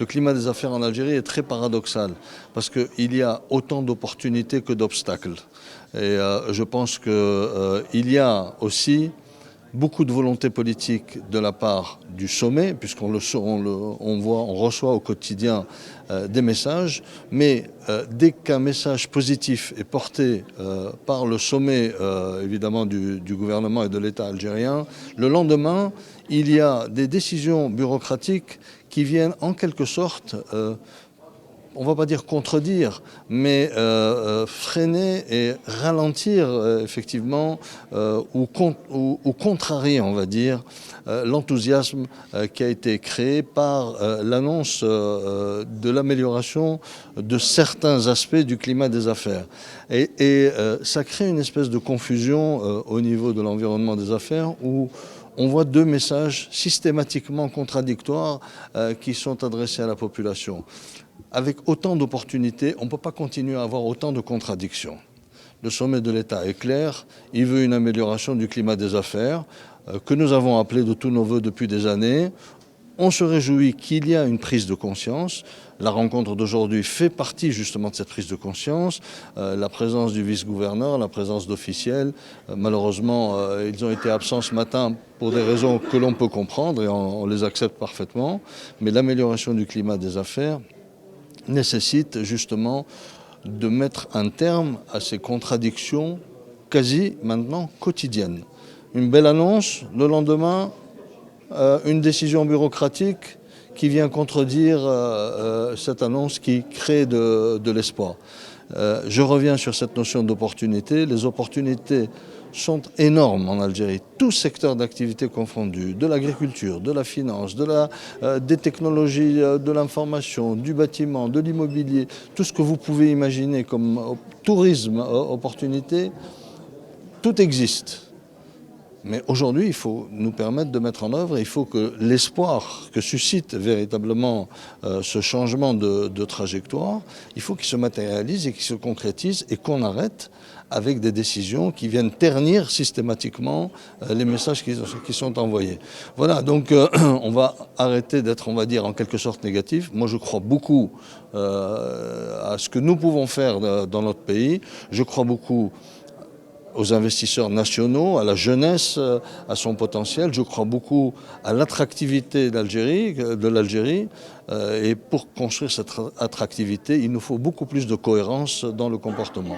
Le climat des affaires en Algérie est très paradoxal parce qu'il y a autant d'opportunités que d'obstacles. Et je pense qu'il y a aussi beaucoup de volonté politique de la part du sommet, puisqu'on on reçoit au quotidien des messages, mais dès qu'un message positif est porté par le sommet évidemment du gouvernement et de l'État algérien, le lendemain, il y a des décisions bureaucratiques qui viennent en quelque sorte on ne va pas dire contredire, mais freiner et ralentir effectivement ou contrarier, on va dire, l'enthousiasme qui a été créé par l'annonce de l'amélioration de certains aspects du climat des affaires. Et ça crée une espèce de confusion au niveau de l'environnement des affaires où on voit deux messages systématiquement contradictoires qui sont adressés à la population. Avec autant d'opportunités, on ne peut pas continuer à avoir autant de contradictions. Le sommet de l'État est clair, il veut une amélioration du climat des affaires, que nous avons appelé de tous nos voeux depuis des années. On se réjouit qu'il y a une prise de conscience. La rencontre d'aujourd'hui fait partie justement de cette prise de conscience. La présence du vice-gouverneur, la présence d'officiels. Malheureusement, ils ont été absents ce matin pour des raisons que l'on peut comprendre et on les accepte parfaitement. Mais l'amélioration du climat des affaires nécessite justement de mettre un terme à ces contradictions quasi maintenant quotidiennes. Une belle annonce, le lendemain, une décision bureaucratique qui vient contredire cette annonce qui crée de l'espoir. Je reviens sur cette notion d'opportunité. Les opportunités sont énormes en Algérie, tous secteurs d'activité confondus, de l'agriculture, de la finance, des technologies de l'information, du bâtiment, de l'immobilier, tout ce que vous pouvez imaginer comme tourisme, opportunité, tout existe. Mais aujourd'hui, il faut nous permettre de mettre en œuvre, il faut que l'espoir que suscite véritablement ce changement de trajectoire, il faut qu'il se matérialise et qu'il se concrétise et qu'on arrête avec des décisions qui viennent ternir systématiquement les messages qui sont envoyés. Voilà, donc on va arrêter d'être, on va dire, en quelque sorte négatif. Moi, je crois beaucoup à ce que nous pouvons faire dans notre pays. Je crois beaucoup aux investisseurs nationaux, à la jeunesse, à son potentiel. Je crois beaucoup à l'attractivité de l'Algérie. Et pour construire cette attractivité, il nous faut beaucoup plus de cohérence dans le comportement.